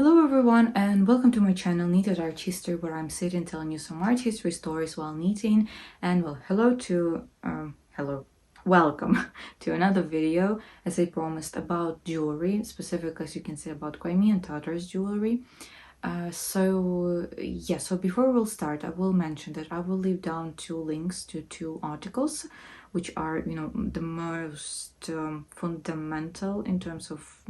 Hello everyone and welcome to my channel Knitted Art History, where I'm sitting telling you some art history stories while knitting. And well, welcome to another video, as I promised, about jewelry, specifically, as you can see, about Crimean Tatars jewelry. So before we'll start, I will mention that I will leave down two links to two articles which are, the most fundamental in terms of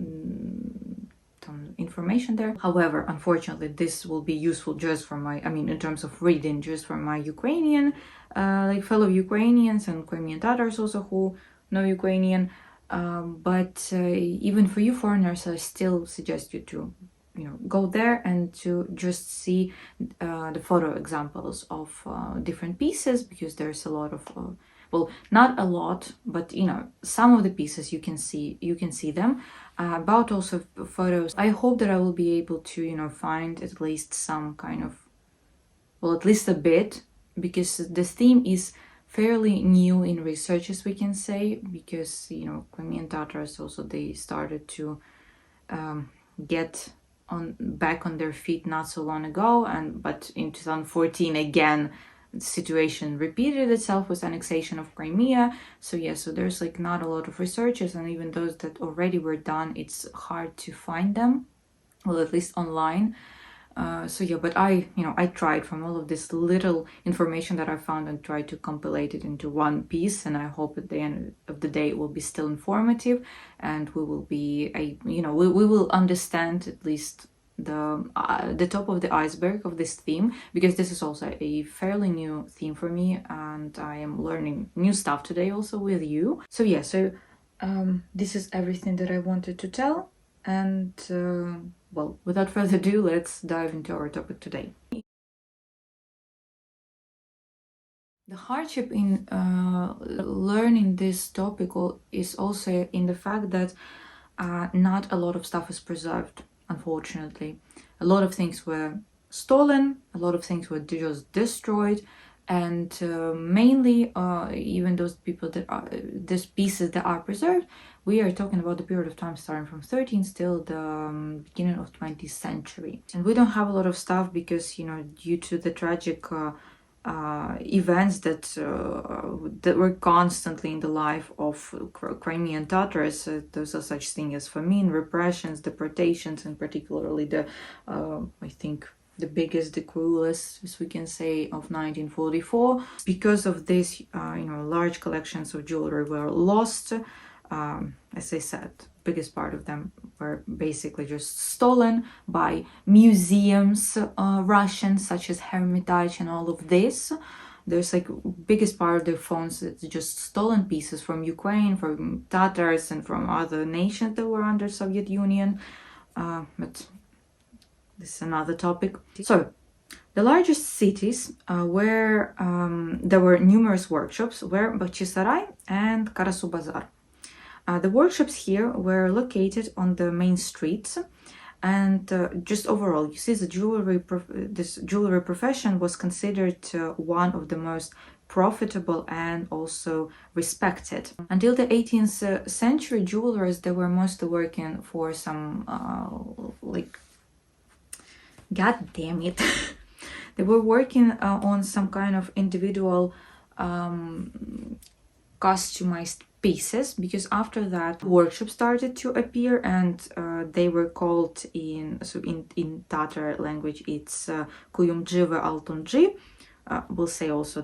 information there. However, unfortunately, this will be useful just for my, in terms of reading, just for my Ukrainian, fellow Ukrainians and Crimean Tatars also who know Ukrainian. But even for you foreigners, I still suggest you to, go there and to just see the photo examples of different pieces, because there's a lot of well, not a lot, but some of the pieces you can see them. About also photos, I hope that I will be able to find at least some kind of, well, at least a bit, because the theme is fairly new in research, as we can say, because Crimean Tatars also, they started to get back on their feet not so long ago, but in 2014 again the situation repeated itself with annexation of Crimea. So there's not a lot of researches, and even those that already were done, it's hard to find them, well, at least online. But I tried from all of this little information that I found and tried to compilate it into one piece, and I hope at the end of the day it will be still informative, and we will be we will understand at least the top of the iceberg of this theme, because this is also a fairly new theme for me, and I am learning new stuff today also with you. So this is everything that I wanted to tell, and well, without further ado, let's dive into our topic today. The hardship in learning this topic is also in the fact that not a lot of stuff is preserved. Unfortunately, a lot of things were stolen, a lot of things were just destroyed, and mainly even those these pieces that are preserved, we are talking about the period of time starting from 13th till the beginning of 20th century. And we don't have a lot of stuff because, due to the tragic events that were constantly in the life of Crimean Tatars. There's a such thing as famine, repressions, deportations, and particularly the I think the biggest, the cruelest, as we can say, of 1944. Because of this, large collections of jewelry were lost. As I said, biggest part of them were basically just stolen by museums, Russians, such as Hermitage and all of this. There's biggest part of their phones, it's just stolen pieces from Ukraine, from Tatars, and from other nations that were under Soviet Union. But this is another topic. So the largest cities where there were numerous workshops were Bakhchisarai and Karasu-Bazar. The workshops here were located on the main streets, and just overall, you see, this jewelry profession was considered one of the most profitable and also respected. Until the 18th century, jewelers, they were mostly working for some god damn it they were working on some kind of individual customized pieces, because after that workshops started to appear, and they were called in Tatar language it's kuyumji ve altunji. We'll say also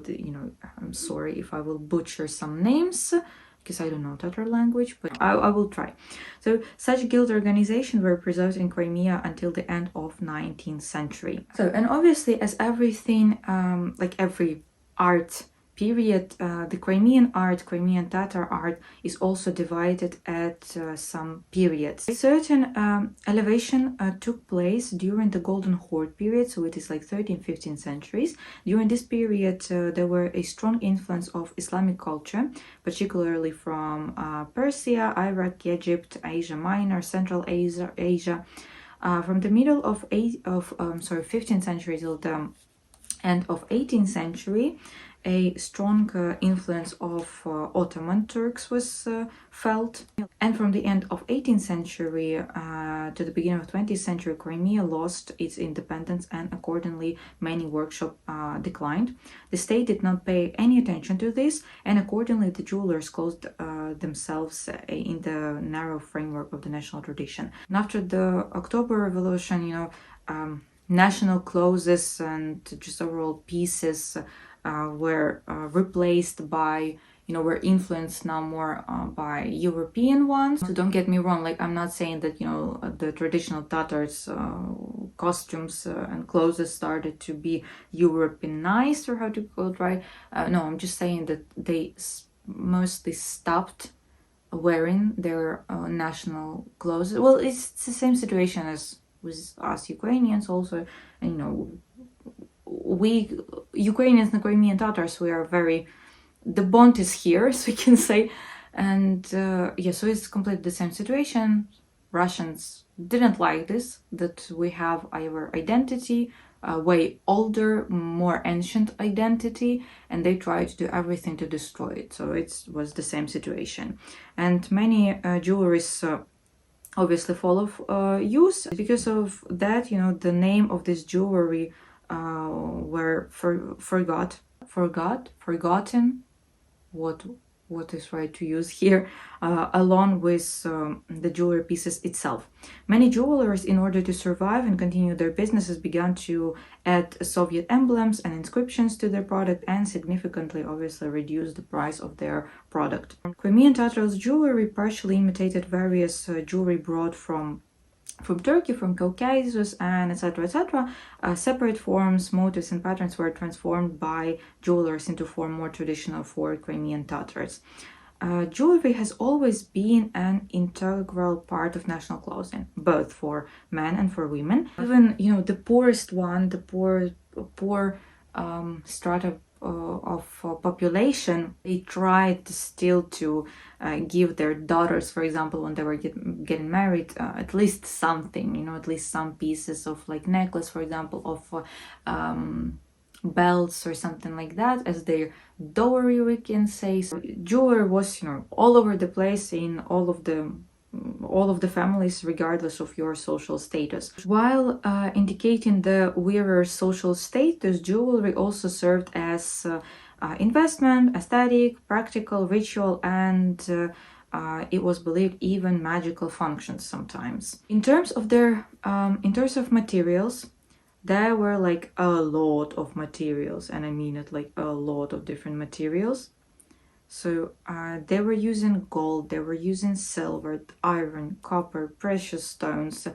I'm sorry if I will butcher some names, because I don't know Tatar language, but I will try. So such guild organizations were preserved in Crimea until the end of 19th century. So, and obviously, as everything, every art period, the Crimean Tatar art is also divided at some periods. A certain elevation took place during the Golden Horde period, so it is 13th, 15th centuries. During this period, there were a strong influence of Islamic culture, particularly from Persia, Iraq, Egypt, Asia Minor, Central Asia. From the middle of 15th century till the end of 18th century, a strong influence of Ottoman Turks was felt. And from the end of 18th century to the beginning of 20th century, Crimea lost its independence and accordingly many workshops declined. The state did not pay any attention to this, and accordingly the jewelers closed themselves in the narrow framework of the national tradition. And after the October Revolution, national clothes and just overall pieces were replaced by, were influenced now more by European ones. So don't get me wrong, like I'm not saying that, the traditional Tatars costumes and clothes started to be Europeanized, or how to call it, right? No, I'm just saying that they mostly stopped wearing their national clothes. Well, it's the same situation as with us Ukrainians also. We Ukrainians and Crimean Tatars, we are very, the bond is here, so you can say. And so it's completely the same situation. Russians didn't like this, that we have our identity, a way older, more ancient identity, and they tried to do everything to destroy it. So it was the same situation. And many jewelries obviously fall of use. Because of that, the name of this jewelry were forgotten, what is right to use here, along with the jewelry pieces itself. Many jewelers, in order to survive and continue their businesses, began to add Soviet emblems and inscriptions to their product and significantly, obviously, reduce the price of their product. Crimean Tatars jewelry partially imitated various jewelry brought from Turkey, from Caucasus, and etc. Separate forms, motifs, and patterns were transformed by jewelers into form more traditional for Crimean Tatars. Jewelry has always been an integral part of national clothing, both for men and for women. Even, the poorest one, the poor strata of population, they tried still to give their daughters, for example, when they were getting married, at least something, at least some pieces of like necklace, for example, of belts or something like that as their dowry, we can say. So jewelry was, all over the place in all of the families, regardless of your social status. While indicating the wearer's social status, jewelry also served as investment, aesthetic, practical, ritual, and it was believed even magical functions sometimes. In terms of materials, there were like a lot of materials, and I mean it, like a lot of different materials. So they were using gold, they were using silver, iron, copper, precious stones,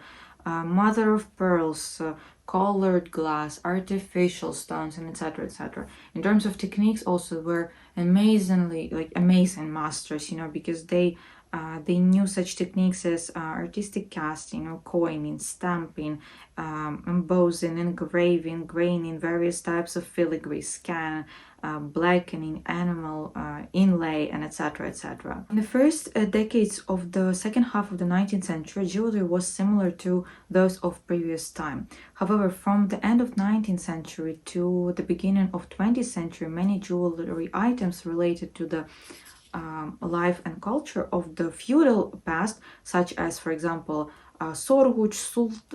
mother of pearls, colored glass, artificial stones, and etc. In terms of techniques, also were amazing masters, because they knew such techniques as artistic casting, coining, stamping, embossing, engraving, graining, various types of filigree, scan, blackening, animal inlay, and etc. In the first decades of the second half of the 19th century, jewelry was similar to those of previous time. However, from the end of 19th century to the beginning of 20th century, many jewelry items related to the life and culture of the feudal past, such as, for example, Sorguch,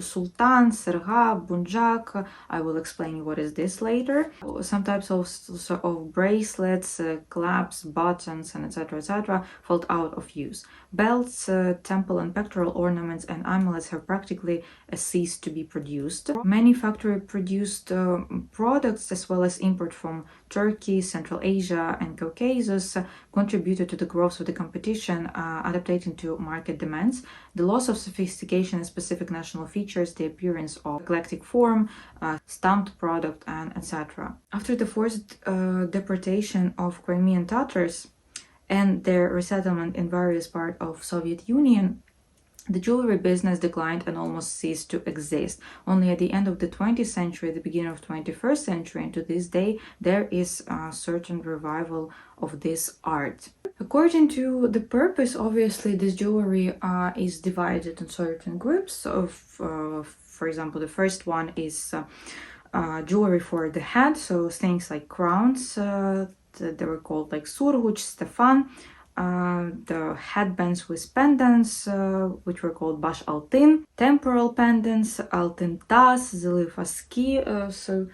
Sultan, Serga, Bunjak. I will explain what is this later. Some types of bracelets, clasps, buttons, and etc. fall out of use. Belts, temple and pectoral ornaments, and amulets have practically ceased to be produced. Many factory-produced products, as well as import from Turkey, Central Asia, and Caucasus, contributed to the growth of the competition, adapting to market demands. The loss of sophistication and specific national features, the appearance of eclectic form, stamped product, and etc. After the forced deportation of Crimean Tatars and their resettlement in various parts of Soviet Union, the jewelry business declined and almost ceased to exist. Only at the end of the 20th century, the beginning of 21st century, and to this day, there is a certain revival of this art. According to the purpose, obviously, this jewelry is divided in certain groups. For example, the first one is jewelry for the head, so things like crowns, they were called like surguç, stefan, the headbands with pendants, which were called baş altın, temporal pendants, altın tas, zili faski, so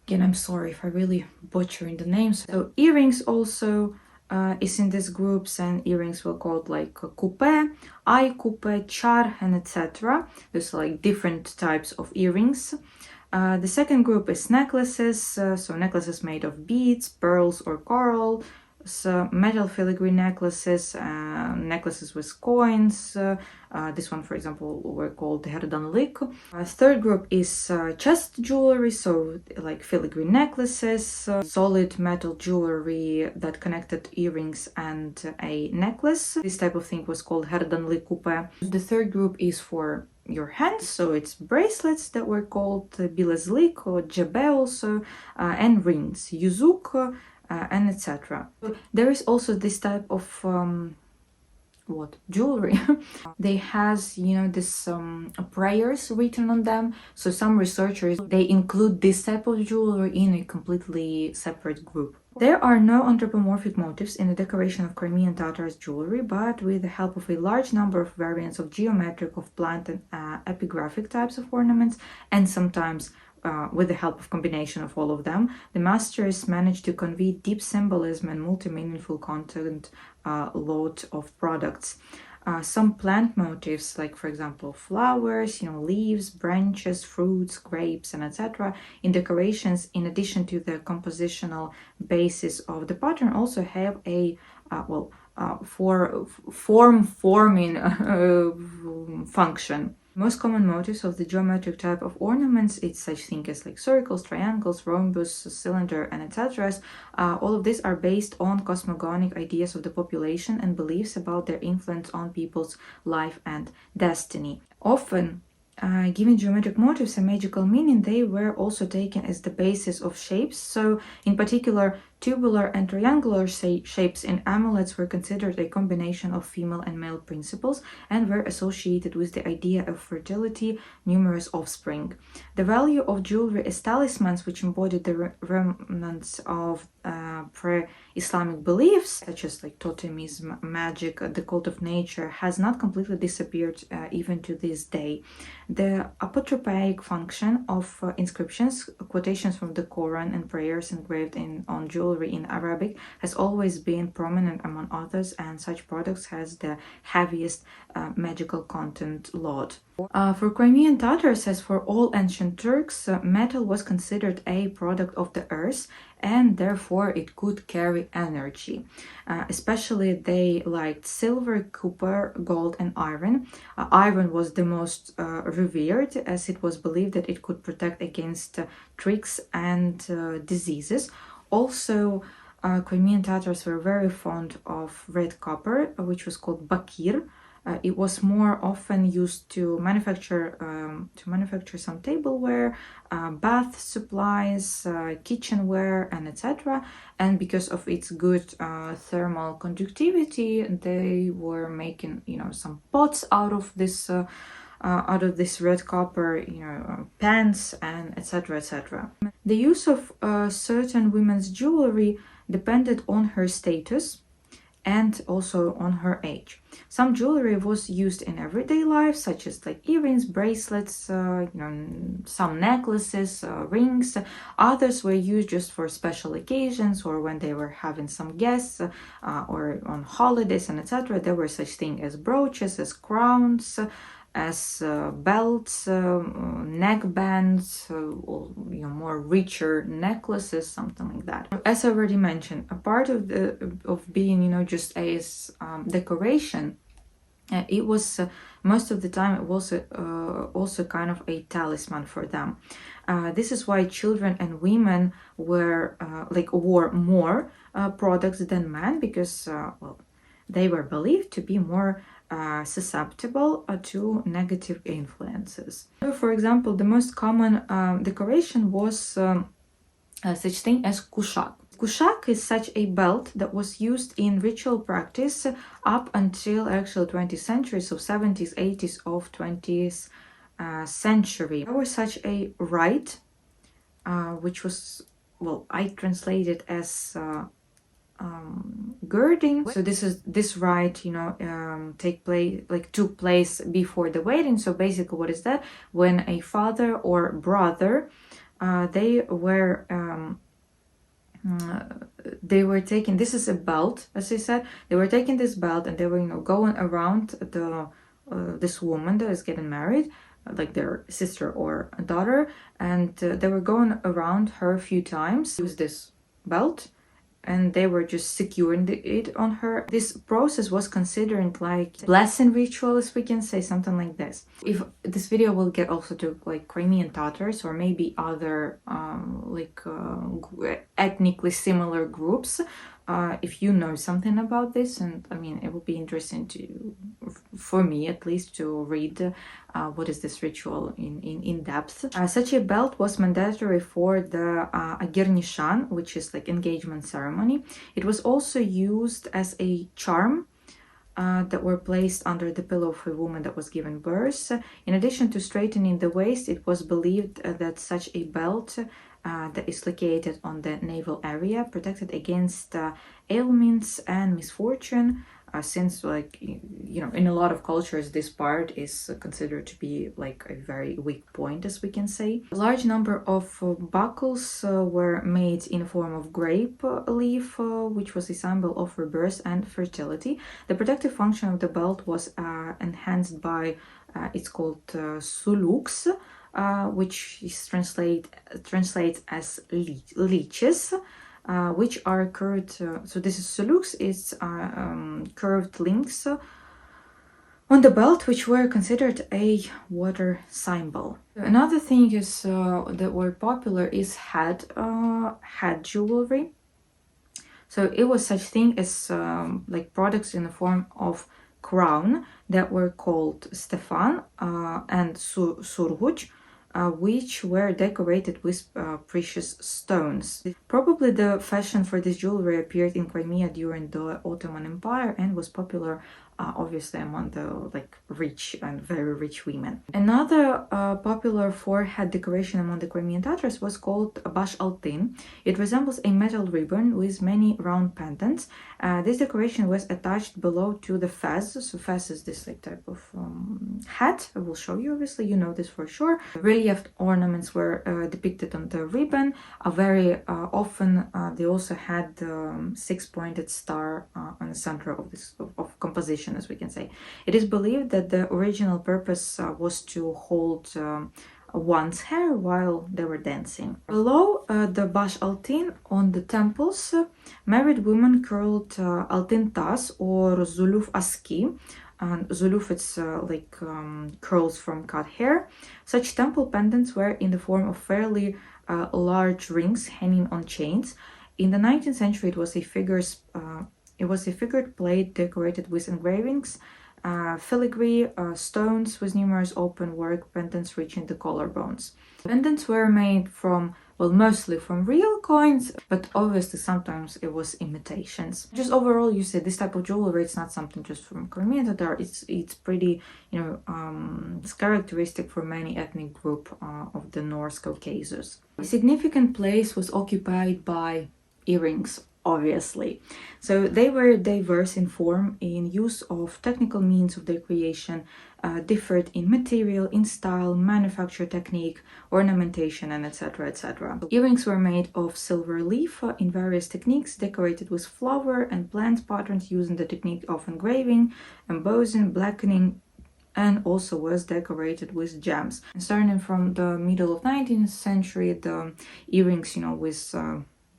again, I'm sorry if I really butchering the names. So earrings also is in these groups, and earrings were called like coupe, ay coupe, char, and etc. There's like different types of earrings. The second group is necklaces, so necklaces made of beads, pearls, or coral. So metal filigree necklaces, necklaces with coins. This one, for example, were called herdanlık. Third group is chest jewelry, so like filigree necklaces, solid metal jewelry that connected earrings and a necklace. This type of thing was called herdanlık coupe. The third group is for your hands, so it's bracelets that were called bilezlik or cebe also, and rings, yüzük, and etc. There is also this type of jewelry. They has, you know, this prayers written on them, so some researchers, they include this type of jewelry in a completely separate group. There are no anthropomorphic motifs in the decoration of Crimean Tatars jewelry, but with the help of a large number of variants of geometric, of plant and epigraphic types of ornaments, and sometimes with the help of combination of all of them, the masters managed to convey deep symbolism and multi-meaningful content load of products. Some plant motifs, like for example flowers, you know, leaves, branches, fruits, grapes, and etc. in decorations, in addition to the compositional basis of the pattern, also have a forming function. Most common motifs of the geometric type of ornaments, it's such things as like circles, triangles, rhombus, cylinder, and etc. All of these are based on cosmogonic ideas of the population and beliefs about their influence on people's life and destiny. Often, giving geometric motifs a magical meaning, they were also taken as the basis of shapes. So, in particular, tubular and triangular shapes in amulets were considered a combination of female and male principles and were associated with the idea of fertility, numerous offspring. The value of jewelry as talismans, which embodied the remnants of pre-Islamic beliefs, such as like totemism, magic, the cult of nature, has not completely disappeared even to this day. The apotropaic function of inscriptions, quotations from the Quran, and prayers engraved on jewelry in Arabic has always been prominent among others, and such products has the heaviest magical content load. For Crimean Tatars, as for all ancient Turks, metal was considered a product of the earth, and therefore it could carry energy. Especially they liked silver, copper, gold, and iron. Iron was the most revered, as it was believed that it could protect against tricks and diseases. Also, Crimean Tatars were very fond of red copper, which was called bakir. It was more often used to manufacture some tableware, bath supplies, kitchenware, and etc. And because of its good thermal conductivity, they were making, you know, some pots out of this red copper, you know, pans, and etc. etc. The use of certain women's jewelry depended on her status and also on her age. Some jewelry was used in everyday life, such as like earrings, bracelets, you know, some necklaces, rings. Others were used just for special occasions or when they were having some guests or on holidays and etc. There were such things as brooches, as crowns, as belts, neck bands, or, you know, more richer necklaces, something like that. As I already mentioned, a part of being, you know, just as decoration, it was most of the time it was also kind of a talisman for them. This is why children and women wore more products than men, because they were believed to be more susceptible to negative influences. So, for example, the most common decoration was such thing as kuşak. Kuşak is such a belt that was used in ritual practice up until actually 20th century, so 70s, 80s of 20th century. There was such a rite which was, well, I translate it as girding. So this rite, you know, took place before the wedding. So basically, what is that? When a father or brother, they were taking, this is a belt, as I said, they were taking this belt and they were, you know, going around the this woman that is getting married, like their sister or daughter, and they were going around her a few times. Use this belt, and they were just securing it on her. This process was considered like blessing ritual, as we can say, something like this. If this video will get also to like Crimean Tatars or maybe other ethnically similar groups, if you know something about this, and I mean, it would be interesting for me at least, to read what is this ritual in depth. Such a belt was mandatory for the agirnishan, which is like engagement ceremony. It was also used as a charm that were placed under the pillow of a woman that was given birth. In addition to straightening the waist, it was believed that such a belt that is located on the navel area protected against ailments and misfortune, since, like, you know, in a lot of cultures this part is considered to be like a very weak point, as we can say. A large number of buckles were made in the form of grape leaf, which was a symbol of rebirth and fertility. The protective function of the belt was enhanced by it's called suluks, which is translates as leeches, which are curved. So this is suluks, it's curved links on the belt, which were considered a water symbol. Another thing is that were popular is head jewelry. So it was such thing as like products in the form of crown that were called stefan and surguch, which were decorated with precious stones. Probably the fashion for this jewelry appeared in Crimea during the Ottoman Empire and was popular obviously among the like rich and very rich women. Another popular forehead decoration among the Crimean Tatars was called bash altin. It resembles a metal ribbon with many round pendants. This decoration was attached below to the fez. So fez is this like type of hat. I will show you, obviously, you know this for sure. Relief ornaments were depicted on the ribbon. Very often they also had the six-pointed star on the center of this of composition, as we can say. It is believed that the original purpose was to hold one's hair while they were dancing. Below the bash altin on the temples, married women curled altin tas or zuluf aski. And zuluf, it's like curls from cut hair. Such temple pendants were in the form of fairly large rings hanging on chains. In the 19th century, it was a figured plate decorated with engravings, filigree, stones with numerous open work pendants reaching the collarbones. Pendants were made from, well, mostly from real coins, but obviously sometimes it was imitations. Just overall, you see this type of jewelry, it's not something just from Crimean Tatar, it's pretty, you know, it's characteristic for many ethnic group of the North Caucasus. A significant place was occupied by earrings, obviously. So they were diverse in form, in use of technical means of their creation, differed in material, in style, manufacture technique, ornamentation, and etc. etc. Earrings were made of silver leaf in various techniques, decorated with flower and plant patterns using the technique of engraving, embossing, blackening, and also was decorated with gems. Starting from the middle of 19th century, the earrings, you know, with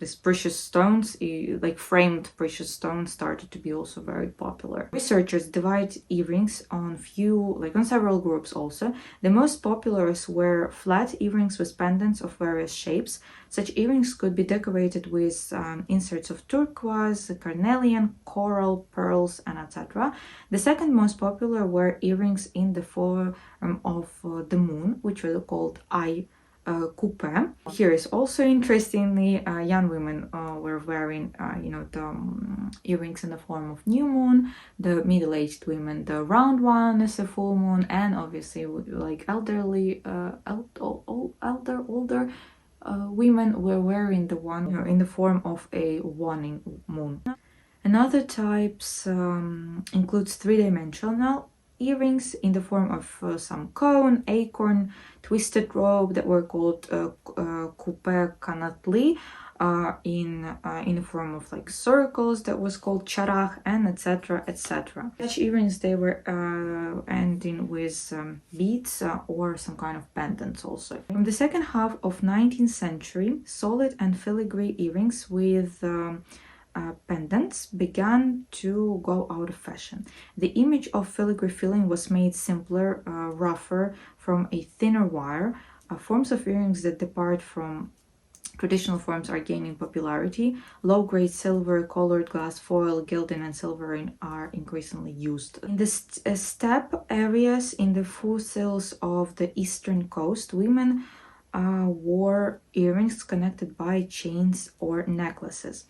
these precious stones, like framed precious stones, started to be also very popular. Researchers divide earrings on several groups also. The most popular were flat earrings with pendants of various shapes. Such earrings could be decorated with inserts of turquoise, carnelian, coral, pearls, and etc. The second most popular were earrings in the form of the moon, which were called eye coupe. Here is also interestingly, young women were wearing, you know, the earrings in the form of new moon. The middle-aged women, the round one as a full moon, and obviously like older women were wearing the one in the form of a waning moon. Another types includes three-dimensional earrings in the form of some cone, acorn, twisted rope that were called coupe kanatli, in the form of like circles that was called charach, and etc, etc. Such earrings, they were ending with beads or some kind of pendants also. From the second half of 19th century, solid and filigree earrings with pendants began to go out of fashion. The image of filigree filling was made simpler, rougher, from a thinner wire. Forms of earrings that depart from traditional forms are gaining popularity. Low-grade silver, colored glass, foil, gilding, and silvering are increasingly used. In the steppe areas in the foothills of the eastern coast, women wore earrings connected by chains or necklaces,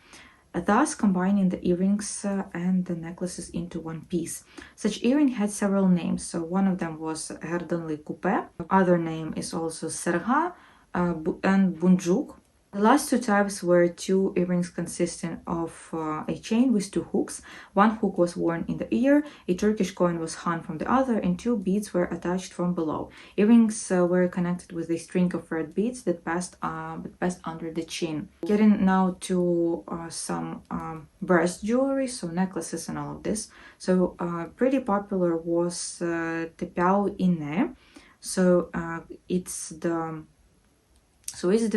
thus combining the earrings and the necklaces into one piece. Such earring had several names. So one of them was herdanli coupe. Other name is also serha and bunjuk. The last two types were two earrings consisting of a chain with two hooks. One hook was worn in the ear, a Turkish coin was hung from the other, and two beads were attached from below. Earrings were connected with a string of red beads that passed under the chin. Getting now to some breast jewelry, so necklaces and all of this. So pretty popular was tepiao ine. So it's the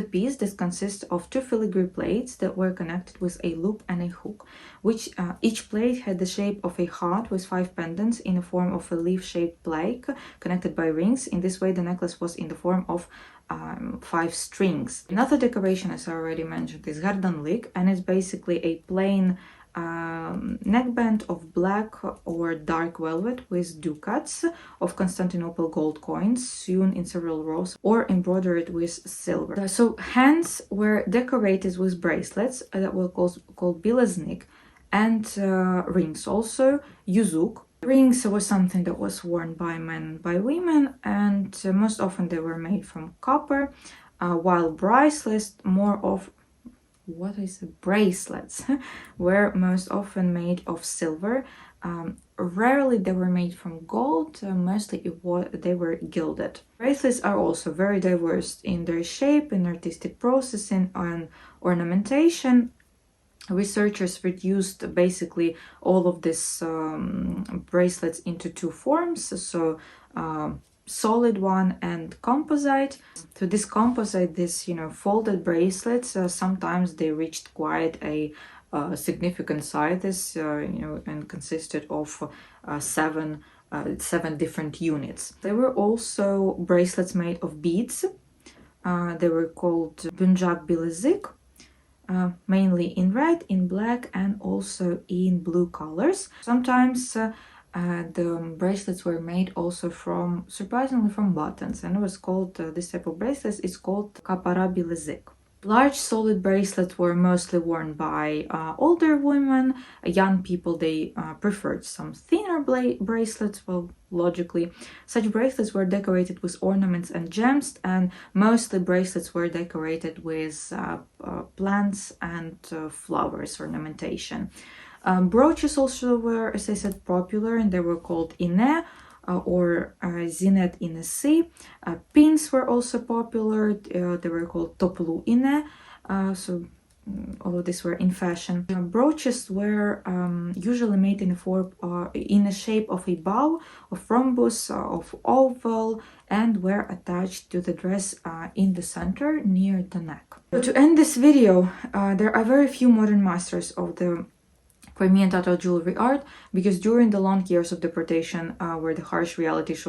piece that consists of two filigree plates that were connected with a loop and a hook, which each plate had the shape of a heart with 5 pendants in the form of a leaf-shaped plaque connected by rings. In this way, the necklace was in the form of 5 strings. Another decoration, as I already mentioned, is gardanlik, and it's basically a plain neckband of black or dark velvet with ducats of Constantinople gold coins sewn in several rows or embroidered with silver. So hands were decorated with bracelets that were called bileznik, and rings also, yuzuk. Rings were something that was worn by men and by women, and most often they were made from copper, while bracelets bracelets were most often made of silver. Rarely they were made from gold, mostly they were gilded. Bracelets are also very diverse in their shape, in artistic processing, and ornamentation. Researchers reduced basically all of these bracelets into 2 forms, so solid one and composite. So this composite, folded bracelets, sometimes they reached quite a significant sizes, and consisted of 7 different units. There were also bracelets made of beads. They were called bunjak bilezik, mainly in red, in black, and also in blue colors. Sometimes the bracelets were made also surprisingly from buttons, and it was called, this type of bracelets is called kapara bilezik. Large solid bracelets were mostly worn by older women. Young people, they preferred some thinner bracelets, well, logically. Such bracelets were decorated with ornaments and gems, and mostly bracelets were decorated with plants and flowers ornamentation. Brooches also were, as I said, popular, and they were called ine or zinet inesi. Pins were also popular. They were called toplu ine. So all of these were in fashion. Brooches were usually made in a shape of a bow, of rhombus, of oval, and were attached to the dress in the center near the neck. So to end this video, there are very few modern masters of the Crimean Tatar jewelry art, because during the long years of deportation, where the harsh realities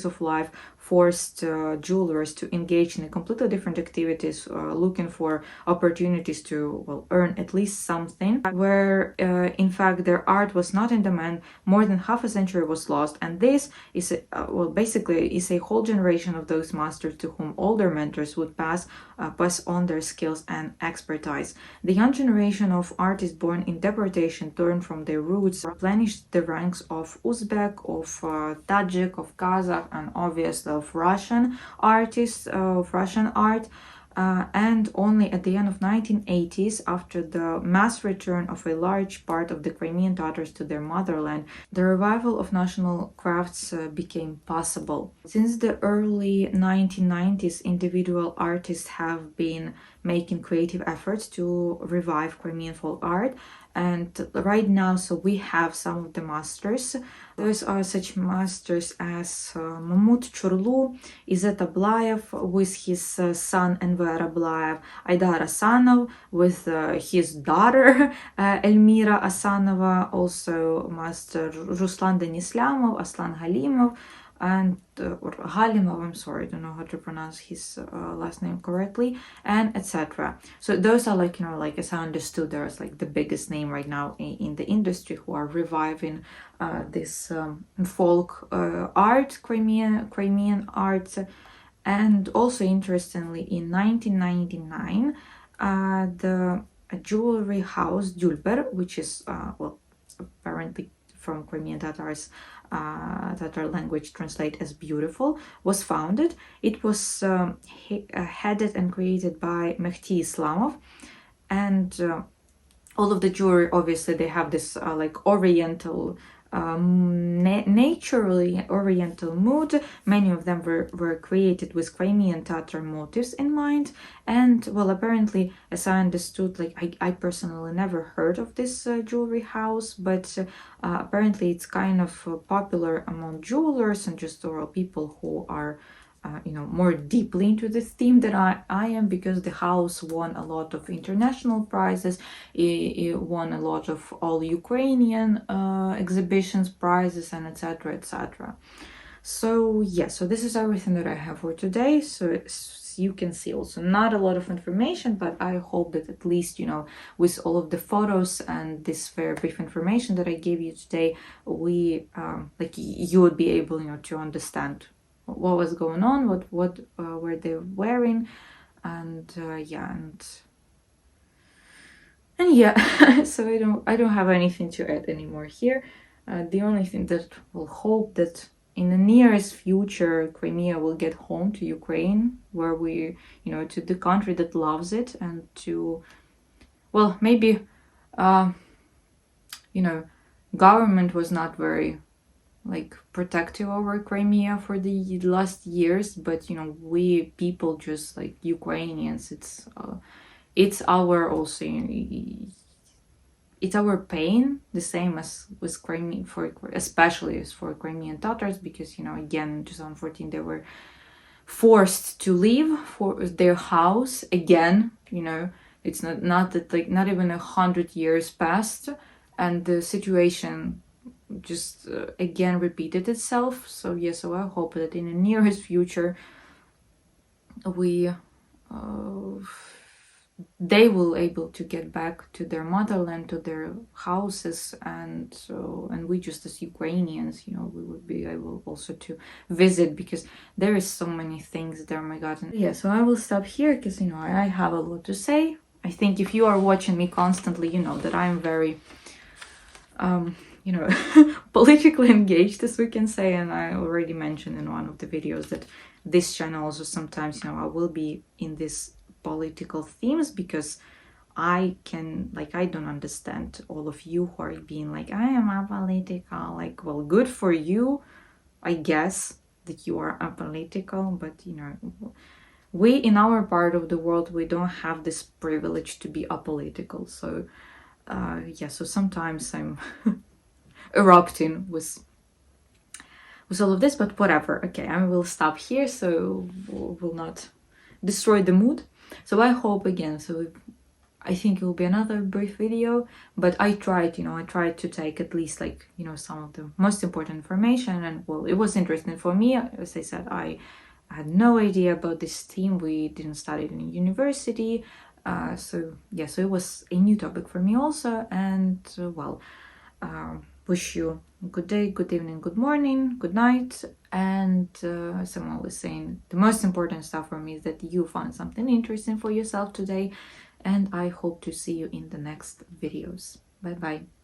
of life forced jewelers to engage in completely different activities, looking for opportunities to earn at least something, where in fact their art was not in demand. More than half a century was lost, and this is basically is a whole generation of those masters to whom older mentors would pass on their skills and expertise. The young generation of artists born in deportation turned from their roots, replenished the ranks of Uzbek, of Tajik, of Kazakh, and obviously of Russian artists, of Russian art. And only at the end of 1980s, after the mass return of a large part of the Crimean Tatars to their motherland, the revival of national crafts became possible. Since the early 1990s, individual artists have been making creative efforts to revive Crimean folk art, and right now, so we have some of the masters. Those are such masters as Mahmoud Churlu, Izzet Ablayev with his son Enver Ablayev, Aidar Asanov with his daughter Elmira Asanova, also Master Ruslan Denislamov, Aslan Halimov, and or Halimov, I'm sorry, I don't know how to pronounce his last name correctly, and etc. So those are like, you know, like as I understood, there's like the biggest name right now in the industry who are reviving this folk art, Crimean art. And also interestingly, in 1999, the jewelry house Julber, which is well, apparently from Crimean Tatars, Tatar language translate as beautiful, was founded. It was headed and created by Mehdi Islamov, and all of the jewelry, obviously they have this like oriental, naturally oriental mood. Many of them were created with Crimean Tatar motifs in mind, and well, apparently, as I understood, like I personally never heard of this jewelry house, but apparently it's kind of popular among jewelers and just overall people who are you know, more deeply into this theme than I am, because the house won a lot of international prizes. It won a lot of all Ukrainian exhibitions, prizes, and etc. etc. So yeah, so this is everything that I have for today. So you can see also not a lot of information, but I hope that at least, you know, with all of the photos and this very brief information that I gave you today, we like you would be able, you know, to understand what was going on, what were they wearing, and yeah, and yeah. So I don't have anything to add anymore here. The only thing that we'll hope that in the nearest future Crimea will get home to Ukraine, where we, you know, to the country that loves it, and to, well, maybe you know, government was not very like protective over Crimea for the last years, but you know, we people, just like Ukrainians, it's our also, it's our pain, the same as with Crimea, for especially as for Crimean Tatars, because you know, again in 2014 they were forced to leave for their house again. You know, it's not that, like, not even 100 years passed, and the situation just again repeated itself. So yeah, so I hope that in the nearest future we they will able to get back to their motherland, to their houses, and so, and we just as Ukrainians, you know, we would be able also to visit, because there is so many things there, my god. And yeah, so I will stop here, because you know, I have a lot to say. I think if you are watching me constantly, you know that I'm very you know, politically engaged, as we can say, and I already mentioned in one of the videos that this channel also sometimes, you know, I will be in this political themes, because I can, like, I don't understand all of you who are being like, I am apolitical. Like, well, good for you, I guess, that you are apolitical, but you know, we in our part of the world, we don't have this privilege to be apolitical. So yeah, so sometimes I'm erupting with all of this, but whatever. Okay, I will stop here, so will not destroy the mood. So I hope again, so I think it will be another brief video, but I tried, you know, I tried to take at least, like, you know, some of the most important information, and well, it was interesting for me. As I said, I had no idea about this theme. We didn't study it in university, so yeah, so it was a new topic for me also. And well, wish you a good day, good evening, good morning, good night. And as I'm always saying, the most important stuff for me is that you found something interesting for yourself today. And I hope to see you in the next videos. Bye bye.